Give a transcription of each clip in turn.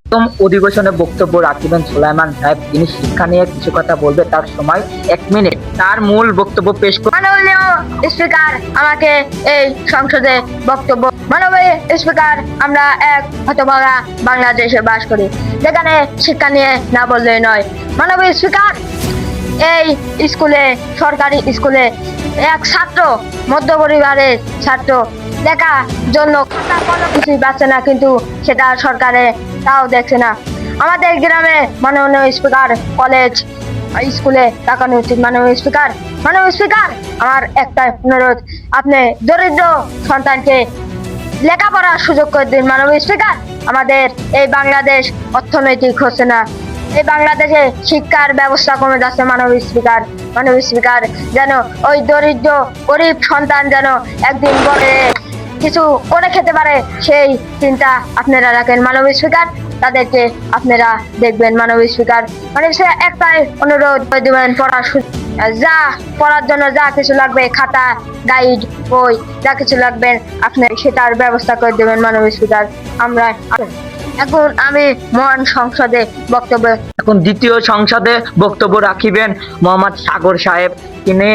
প্রথম অধিবেশনে বক্তব্য রাখবেন সুলাইমান সাহেব। তিনি শিক্ষা নিয়ে কিছু কথা বলবে, তার সময় 1 মিনিট। তার মূল বক্তব্য পেশ করবেন মাননীয় স্পিকার। আমাকে এই সংসদে বক্তব্য মাননীয় স্পিকার, আমরা এক হতভাগা বাংলাদেশে বাস করি, যেখানে শিক্ষা নিয়ে না বললে নয়। মাননীয় স্পিকার, এই স্কুলে, সরকারি স্কুলে এক ছাত্র, মধ্য পরিবারের ছাত্র, লেখার জন্য কোনো কিছুই পাচ্ছে না, কিন্তু সেটা সরকারে তাও দেখছে না। আমাদের গ্রামে মাননীয় স্পিকার কলেজ স্কুলে তাকানো উচিত। মাননীয় স্পিকার, মাননীয় স্পিকার, আমার একটা অনুরোধ, আপনি দরিদ্র সন্তানকে লেখাপড়ার সুযোগ করে দিন। মাননীয় স্পিকার, আমাদের এই বাংলাদেশ অর্থনৈতিক হচ্ছে না, এই বাংলাদেশে শিক্ষার ব্যবস্থা কমে যাচ্ছে। মাননীয় স্পিকার, মাননীয় স্পিকার, যেন ওই দরিদ্র গরিব সন্তান যেন একদিন বড় কিছু করে খেতে পারে, সেই চিন্তা আপনারা রাখেন। মাননীয় স্পিকার, তাদেরকে আপনারা দেখবেন। মাননীয় স্পিকার, মাননীয় স্পিকার, একটাই অনুরোধ করে দিবেন, যা পড়ার জন্য যা কিছু লাগবে, খাতা, গাইড, বই, যা কিছু লাগবে আপনি সেটার ব্যবস্থা করে দেবেন। মাননীয় স্পিকার, আমরা এখন আমি মহান সংসদে বক্তব্য এখন দ্বিতীয় সংসদে বক্তব্য রাখিবেন মোহাম্মদ সাগর সাহেব। তিনি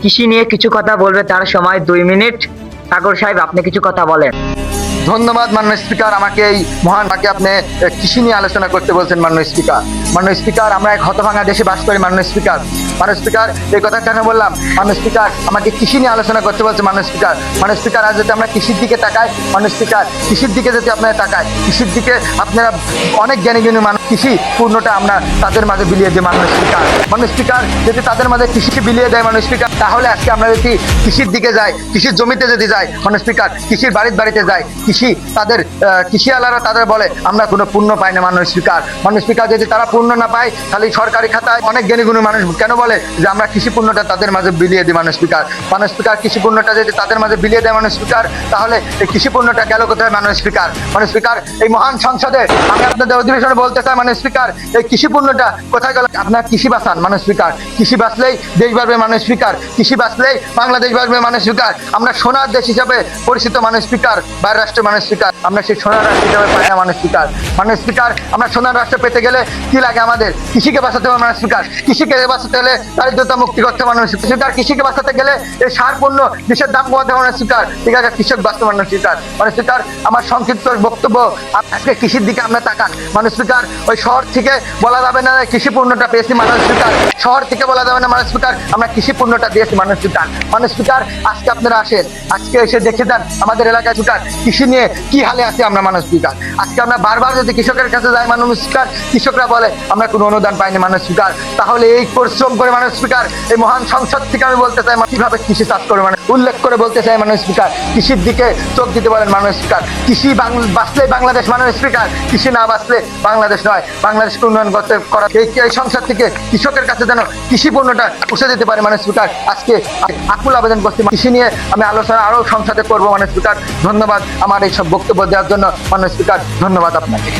কৃষি নিয়ে কিছু কথা বলবে, তার সময় 2 মিনিট। সাগর সাহেব, আপনি কিছু কথা বলেন। ধন্যবাদ মাননীয় স্পিকার, আমাকে এই মহান আপনি কৃষি নিয়ে আলোচনা করতে বলছেন। মাননীয় স্পিকার, মাননীয় স্পিকার, আমরা এক হতভাঙা দেশে বাস করি। মাননীয় স্পিকার, মাননীয় স্পিকার, এই কথা কেন বললাম? মাননীয় স্পিকার, আমাকে কৃষি নিয়ে আলোচনা করতে বলছে। মাননীয় স্পিকার, মাননীয় স্পিকার, আজ যদি আমরা কৃষির দিকে তাকাই, মাননীয় স্পিকার, কৃষির দিকে যদি আপনারা তাকায়, কৃষির দিকে আপনারা অনেক জ্ঞানী মানুষ, কৃষি পূর্ণটা আমরা তাদের মাঝে বিলিয়ে দিই। মাননীয় স্পিকার, মাননীয় স্পিকার, যদি তাদের মাঝে কৃষিকে বিলিয়ে দেয় মাননীয় স্পিকার, তাহলে আজকে আমরা যদি কৃষির দিকে যাই, কৃষির জমিতে যদি যাই মাননীয় স্পিকার, কৃষির বাড়িতে যাই, কৃষি তাদের কৃষিওয়ালারা তাদের বলে আমরা কোনো পূর্ণ পাই না। মাননীয় স্পিকার, মাননীয় স্পিকার, যদি তারা পূর্ণ না পায়, তাহলে সরকারি খাতায় অনেক জ্ঞানীগুণী মানুষ কেন বলে যে আমরা কৃষি পূর্ণটা তাদের মাঝে বিলিয়ে দিই। মাননীয় স্পিকার, মাননীয় স্পিকার, কৃষি পূর্ণটা যদি তাদের মাঝে বিলিয়ে দেয় মাননীয় স্পিকার, তাহলে এই কৃষি পূর্ণটা গেল কোথায়? মাননীয় স্পিকার, মাননীয় স্পিকার, এই মহান সংসদে আমি আপনাদের অধিবেশনে বলতে চাই মাননীয় স্পিকার, এই কৃষি পূর্ণটা কোথায় গেল? আপনার কৃষি বাঁচান মাননীয় স্পিকার, কৃষি বাঁচলেই দেশ বাড়বে মাননীয় স্পিকার, কৃষি বাঁচলেই বাংলাদেশ বাড়বে মাননীয় স্পিকার। আমরা সোনার দেশ হিসাবে পরিচিত মাননীয় স্পিকার, বাইরের রাষ্ট্রের মাননীয় স্পিকার, আমরা সেই সোনার রাষ্ট্র হিসাবে পাই না মাননীয় স্পিকার। মাননীয় স্পিকার, আমরা সোনার রাষ্ট্র পেতে গেলে কি লাগে? আমাদের কৃষিকে বাঁচাতে হবে মাননীয় স্পিকার, কৃষিকে বাঁচাতে হলে দারিদ্রতা মুক্তি করতে হবে মাননীয় স্পিকার, কৃষিকে বাঁচাতে গেলে এই সারপূর্ণ দেশের দাম কমাতে হবে মাননীয় স্পিকার, ঠিক আছে, কৃষক বাঁচতে মাননীয় স্পিকার। মাননীয় স্পিকার, আমার সংক্ষিপ্ত বক্তব্য, আজকে কৃষির দিকে আমরা তাকান মাননীয় স্পিকার। ওই শহর থেকে বলা যাবে না কৃষি পূর্ণটা পেয়েছি মাননীয় স্পিকার, শহর থেকে বলা যাবে না মাননীয় স্পিকার আমরা কৃষি পূর্ণটা দিয়েছি মাননীয় স্পিকার। মাননীয় স্পিকার, আজকে আপনারা আসেন, আজকে এসে দেখে দেন আমাদের এলাকায় স্পিকার কৃষি নিয়ে কি হালে আছে আমরা মাননীয় স্পিকার। আজকে আমরা বারবার যদি কৃষকের কাছে যাই মাননীয় স্পিকার, কৃষকরা বলে আমরা কোনো অনুদান পাইনি মাননীয় স্পিকার। তাহলে এই পরিশ্রম করে মাননীয় স্পিকার, এই মহান সংসদ থেকে আমি বলতে চাই কিভাবে কৃষি চাষ করে মানে উল্লেখ করে বলতে চাই মাননীয় স্পিকার, কৃষির দিকে চোখ দিতে বলেন মাননীয় স্পিকার। কৃষি বাঁচলেই বাংলাদেশ মাননীয় স্পিকার, কৃষি না বাঁচলে বাংলাদেশ নয়। বাংলাদেশকে উন্নয়ন করতে করা এই সংসদ থেকে কৃষকের কাছে যেন কৃষি পণ্যটা পৌঁছে দিতে পারে মাননীয় স্পিকার। আজকে আকুল আবেদন করছি, কৃষি নিয়ে আমি আলোচনা আরো সংসদে করবো মাননীয় স্পিকার। ধন্যবাদ আমার এই সব বক্তব্য দেওয়ার জন্য মাননীয় স্পিকার, ধন্যবাদ আপনাকে।